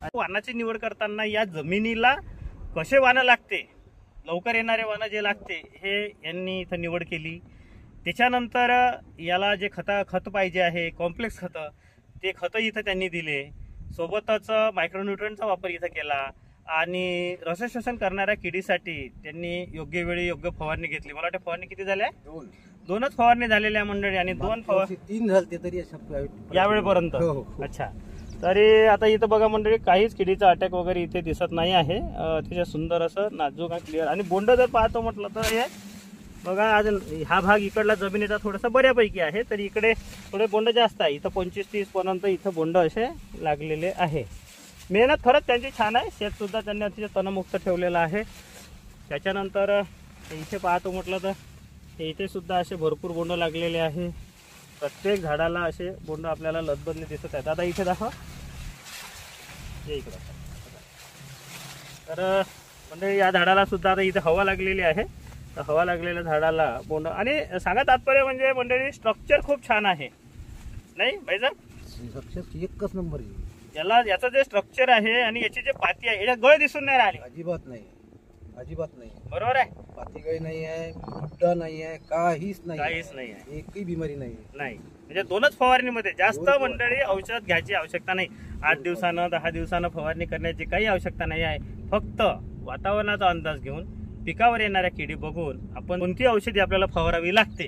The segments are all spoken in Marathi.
वाणाची निवड करताना या जमिनीला कसे वाण लागते, लवकर येणारे वाण जे लागते हे यांनी इथं निवड केली। त्याच्यानंतर याला जे खत पाहिजे आहे, कॉम्प्लेक्स खत, ते खत इथं त्यांनी दिले। सोबतच मायक्रोन्यूट्रंटचा वापर इथं केला आणि रसशोषण करणाऱ्या किडीसाठी त्यांनी योग्य वेळी योग्य फवारणी घेतली। मला वाटतं फवारणी किती झाल्या? दोनच फवारणी झालेल्या मंडळी आणि 2 फवारणी 3 झाले तरी यावेळेपर्यंत। अच्छा, तरी आता इथं बघा मंडळी काहीच किडीचा अटॅक वगैरे इथे दिसत नाही आहे। अतिशय सुंदर असं नाजूक आणि क्लिअर। आणि बोंड जर पाहतो म्हटलं तर हे बघा, आज हा भाग इकडला जमिनीचा थोडासा बऱ्यापैकी आहे, तर इकडे थोडे बोंड जास्त आहे। इथं 25-30 पर्यंत इथं बोंड असे लागलेले आहे। मेहनत खरंच त्यांची छान आहे। शेत सुद्धा त्यांनी अतिशय तणमुक्त ठेवलेलं आहे। त्याच्यानंतर इथे पाहतो म्हटलं तर इथे सुद्धा असे भरपूर बोंड लागलेले आहे। प्रत्येक झाडाला असे बोंड आपल्याला लदबदले दिसत आहेत। आता इथे दाखवा, इकडे तर म्हणजे या झाडाला सुद्धा आता इथे हवा लागलेली आहे। तर हवा लागलेल्या झाडाला बोंड आणि सांगा तात्पर्य म्हणजे मंडळी स्ट्रक्चर खूप छान आहे, नाही भाईजा? स्ट्रक्चर एकच नंबर आहे। याचं जे स्ट्रक्चर आहे आणि याची जे पाती आहे, याच्यात गळ दिसून नाही राहिली, अजिबात नाही, अजिबात नाही। बरोबर आहे, पाती गळ नाही आहे, बुड्डा नाही आहे, काहीच नाही आहे, एकही बिमारी नाही। म्हणजे 2च फवारणीमध्ये जास्त मंडळी औषध घ्यायची आवश्यकता नाही। 8 दिवसानं 10 दिवसानं फवारणी करण्याची काही आवश्यकता नाही आहे। फक्त वातावरणाचा अंदाज घेऊन, पिकावर येणाऱ्या किडी बघून आपण कोणती औषधी आपल्याला फवारावी लागते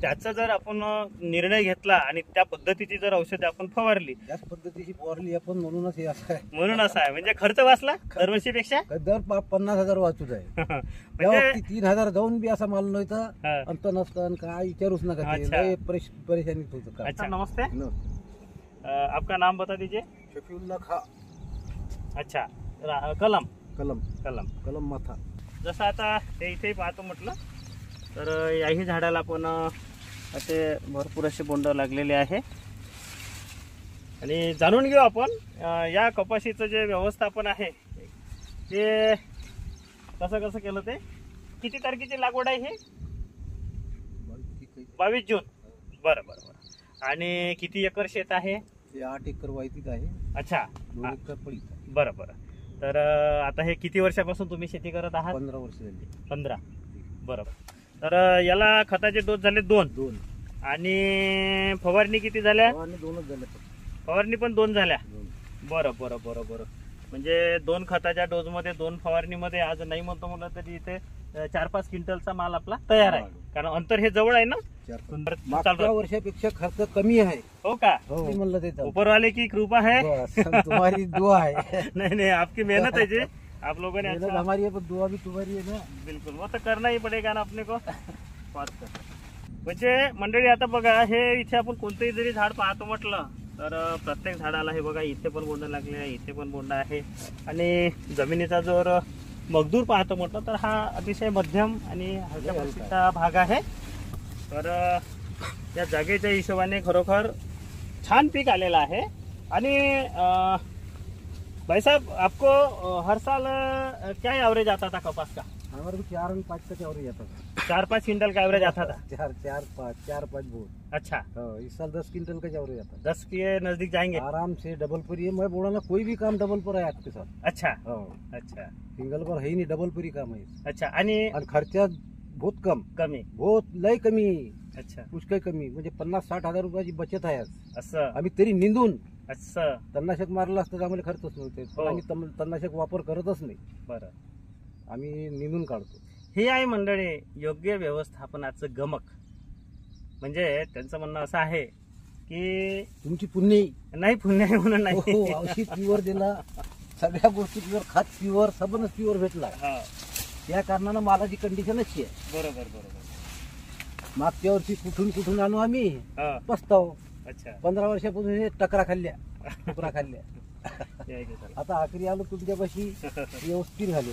त्याचा जर आपण निर्णय घेतला आणि त्या पद्धतीची जर औषधे आपण फवारली, त्याच पद्धतीची फवारली आपण, म्हणूनच हे असं आहे। म्हणून असं आहे, म्हणजे खर्च वाचला दरवर्षीपेक्षा। दर 50,000 वाचूच आहे। म्हणजे 3,000 जाऊन बी असा माल नव्हता, अंत नसतं काय विचारूच नका, परेशानी होतं। अच्छा, नमस्ते, आपका नाम बता दीजिए। शफीउल्लाह खा। अच्छा, कलम कलम कलम कलम माथा। जसं आता ते इथे पाहतो म्हटलं तर याही झाडाला पण असे भरपूर असे बोंड लागलेले आहे। आणि जाणून घेऊ आपण या कपाशीचं जे व्यवस्थापन आहे ते कसं केलं। ते किती तारखेची लागवड आहे? हे 22 जून। बरं। आणि किती एकर शेत आहे? 8 एकर वाईतीत आहे। अच्छा, 2 एकर पडीत आहे। बरं। तर आता हे किती वर्षापासून तुम्ही शेती करत आहात? 15 वर्ष झाली। 15, बरोबर। तर याला खताचे डोस झाले 2 आणि फवारणी किती झाल्या? 2च झाल्या। फवारणी पण 2 झाल्या। बरं। म्हणजे 2 खताच्या डोस मध्ये 2 फवारणीमध्ये आज नाही म्हणतो म्हटलं तरी इथे 4-5 क्विंटलचा माल आपला तयार आहे, कारण अंतर हे जवळ आहे ना। मागच्या वर्षापेक्षा खर्च कमी आहे। हो का? म्हणलं ते ऊपरवाले की कृपा है, तुम्हारी दुआ है। नहीं आपकी मेहनत है जी, आप लोगों ने अच्छा, हमारी है, दुआ भी तुम्हारी है ना। बिल्कुल, वो तो करना ही पडेगा ना अपने को। म्हणजे मंडळी आता बघा, हे इथे आपण कोणतेही जरी झाड पाहतो म्हटलं तर प्रत्येक झाडाला हे बघा, इथे पण बोंड लागले आहे, इथे पण बोंड आहे। आणि जमिनीचा जर मजदूर पाहतो म्हटलं तर हा अतिशय मध्यम आणि हलक्या प्रतीचा भाग आहे। तर या जागेच्या हिशोबाने खरोखर छान पीक आलेलं आहे। आणि भाई साहब, आपको हर साल क्या एवरेज आता था कपास का? हमारे को 4 और 5 का एवरेज आता था। 4-5 क्विंटल का एवरेज आता था? 4-5 बोर्ड। अच्छा, इस साल 10 क्विंटल का एवरेज आता है। 10 के नजदीक जाएंगे आराम से। डबल पर ही मैं बोला ना, कोई भी काम डबल पर है आपके साथ। अच्छा, सिंगल पर है ही नहीं, डबल पर ही काम है। अच्छा, आणि खर्चा बहुत कमी, बहुत लय कमी। अच्छा, कुछ काही कमी, म्हणजे 50-60 हजार रुपयाची बचत आहे आज। असं आम्ही तरी निंदून, असं तणनाशक मारलं असतं तर आम्हाला खर्चच नव्हते, आम्ही तणनाशक वापर करतच नाही। बरं, आम्ही निंदून काढतो। हे आहे मंडळी योग्य व्यवस्थापनाचं गमक। म्हणजे त्यांचं म्हणणं असं आहे की तुमची पुण्य नाही, पुण्य म्हणून नाही, औषध प्युअर दिला, सगळ्या गोष्टी प्युअर, खत प्युअर, सबनच प्युअर भेटला। त्या कारणानं मालाची कंडिशनच आहे। बरोबर। मागच्या वर्षी कुठून आणू आम्ही, पस्ताव। अच्छा, 15 वर्षापासून हे टकरा खाल्ल्या, टुकरा खाल्ल्या। आता आखरी आलो तुमच्यापाशी, व्यवस्थित झाले।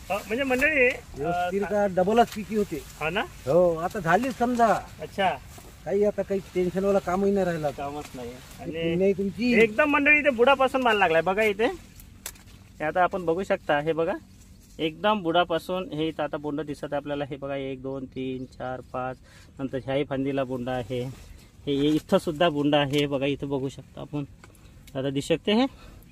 म्हणजे मंडळी व्यवस्थित का डबलच पिकी होते। हा ना? हो, आता झाली समजा। अच्छा, काही आता काही टेन्शन वाला कामही नाही राहिला, कामच नाही। आणि तुमची एकदम मंडळी इथे बुडापासून माल लागलाय बघा। इथे आता आपण बघू शकता, हे बघा एकदम बुडापासून हे इथं आता बोंड दिसत आहे आपल्याला। हे बघा 1 2 3 4 5, नंतर ह्याही फांदीला बोंड आहे, हे इथं सुद्धा बोंड आहे बघा। इथं बघू शकता आपण, आता दिसू शकते हे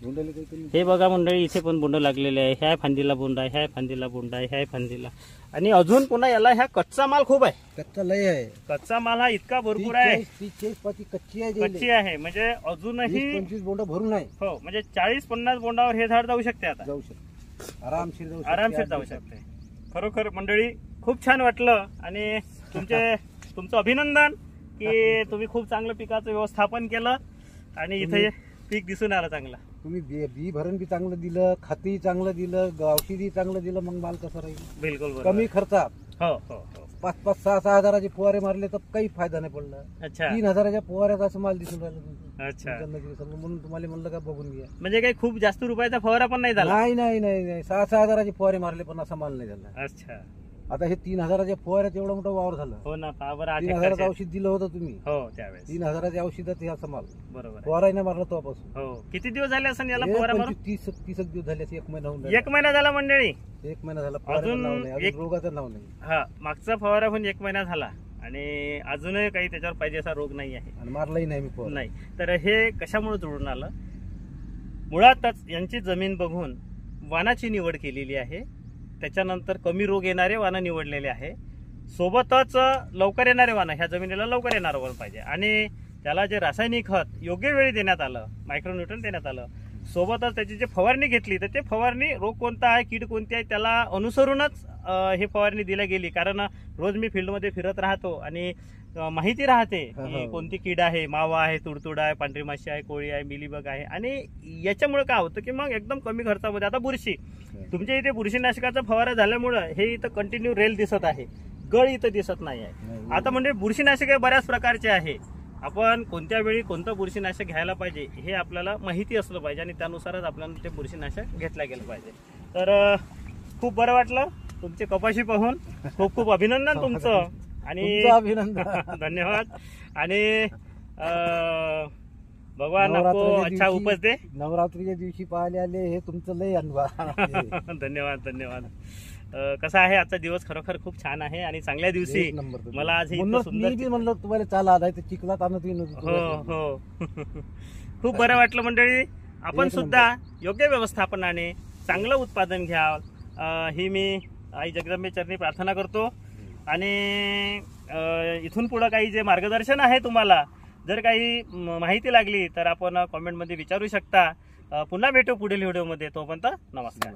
बोंडाला काही कमी हे बघा मंडळी, इथे पण बोंड लागलेले आहे. ह्या फांदीला बोंड आहे, ह्या फांदीला बोंड आहे, ह्या फांदीला. आणि अजून पुन्हा याला ह्या कच्चा माल खूप आहे. कच्चा लय आहे. कच्चा माल हा इतका भरपूर आहे. 30-40 पाती कच्ची आहे. कच्ची आहे म्हणजे अजूनही 20-25 बोंड भरून आहे. हो, म्हणजे 40-50 बोंडावर हे झाड जाऊ शकते. आता जाऊ शकते, आरामशीर जाऊ शकते. आरामशीर जाऊ शकते. खरोखर मंडळी खूप छान वाटलं. आणि तुमचं अभिनंदन की तुम्ही खूप चांगलं पिकाचं व्यवस्थापन केलं आणि इथे पीक दिसून आलं चांगलं. तुम्ही बी भरण बी चांगलं दिलं, खाती चांगलं दिलं, औषधी चांगलं दिलं, मग माल कसा राहील. बिलकुल बरोबर. कमी खर्चात. हो हो हो. 5-6 हजाराचे फवारे मारले तर काही फायदा नाही पडला. अच्छा 3 हजाराच्या फवाऱ्यात असं माल दिसून राहिलं तुमचं. अच्छा. म्हणून तुम्हाला म्हणलं का बघून घ्या. म्हणजे काही खूप जास्त रुपयाचा फवारा पण नाही झाला. नाही 6 हजाराचे फवारे मारले पण असा माल नाही झाला. अच्छा. आता हे 3 हजाराच्या फवाऱ्यात एवढं मोठं वावर झालं. हो ना, बरं. 3 हजाराचं औषध दिलं होतं तुम्ही. हो त्यावेळेस 3 हजाराच्या औषधात हे असं माल बरोबर. फवाराही नाही मारला तेव्हापासून. हो. किती दिवस झाले असं याला फवारा मारून? 30 दिवस झाले. 1 महिना होऊन 1 महिना झाला मंडळी. 1 महिना झाला. फवाऱ्याचं नाव नाही, अजून रोगाचं नाव नाही. हा, मागचा फवारा होऊन 1 महिना झाला आणि अजूनही काही त्याच्यावर पाहिजे असा रोग नाही आहे. आणि मारलाही नाही मी फवारा. नाही. तर हे कशामुळे जुळून आलं? मुळातच यांची जमीन बघून वाणाची निवड केलेली आहे. त्याच्यानंतर कमी रोग येणारे वाणं निवडलेले आहे. सोबतच लवकर येणारे वाणं, ह्या जमिनीला लवकर येणारं वाण पाहिजे. आणि त्याला जे रासायनिक खत योग्य वेळी देण्यात आलं, मायक्रोन्यूट्रन देण्यात आलं, सोबतच त्याची जे फवारणी घेतली तर ते फवारणी रोग कोणता आहे, कीड कोणती आहे त्याला अनुसरूनच हे फवारणी दिली गेली. कारण रोज मी फील्डमध्ये फिरत राहतो आणि माहिती राहते की कोणती कीड आहे, मावा आहे, तुडतुड आहे, पांढरी माशी आहे, कोळी आहे, मिलीबग आहे. आणि याच्यामुळे काय होतं की मग एकदम कमी खर्चामध्ये, आता बुरशी, तुमच्या इथे बुरशीनाशकाचा फवारा झाल्यामुळं हे इथं कंटिन्यू रेल दिसत आहे, गळ इथं दिसत नाही आहे. आता म्हणजे बुरशीनाशक बऱ्याच प्रकारचे आहे. आपण कोणत्या वेळी कोणतं बुरशीनाशक घ्यायला पाहिजे हे आपल्याला माहिती असलं पाहिजे आणि त्यानुसारच आपल्याला ते बुरशीनाशक घेतलं गेलं पाहिजे. तर खूप बरं वाटलं तुमची कपाशी पाहून. खूप खूप अभिनंदन तुमचं. आणि अभिनंदन. धन्यवाद. आणि भगवान आपको अच्छा उपज दे. नवरात्रीच्या दिवशी पाहायला आले, हे तुमचं लय अनुभव. धन्यवाद धन्यवाद. कसा आहे आजचा दिवस? खरोखर खूप छान आहे आणि चांगल्या दिवशी मला आज सुंदर म्हणलं तुम्हाला चाला आलाय तर चिखलात आणत येईल. हो हो. खूप बरं वाटलं मंडळी. आपण सुद्धा योग्य व्यवस्थापनाने चांगलं उत्पादन घ्यावं ही मी आई जगदंबे चरणी प्रार्थना करतो. आणि इथून पुढं काही जे मार्गदर्शन आहे, तुम्हाला जर काही माहिती लागली तर आपण कॉमेंटमध्ये विचारू शकता. पुन्हा भेटू पुढील व्हिडिओमध्ये. तोपर्यंत नमस्कार.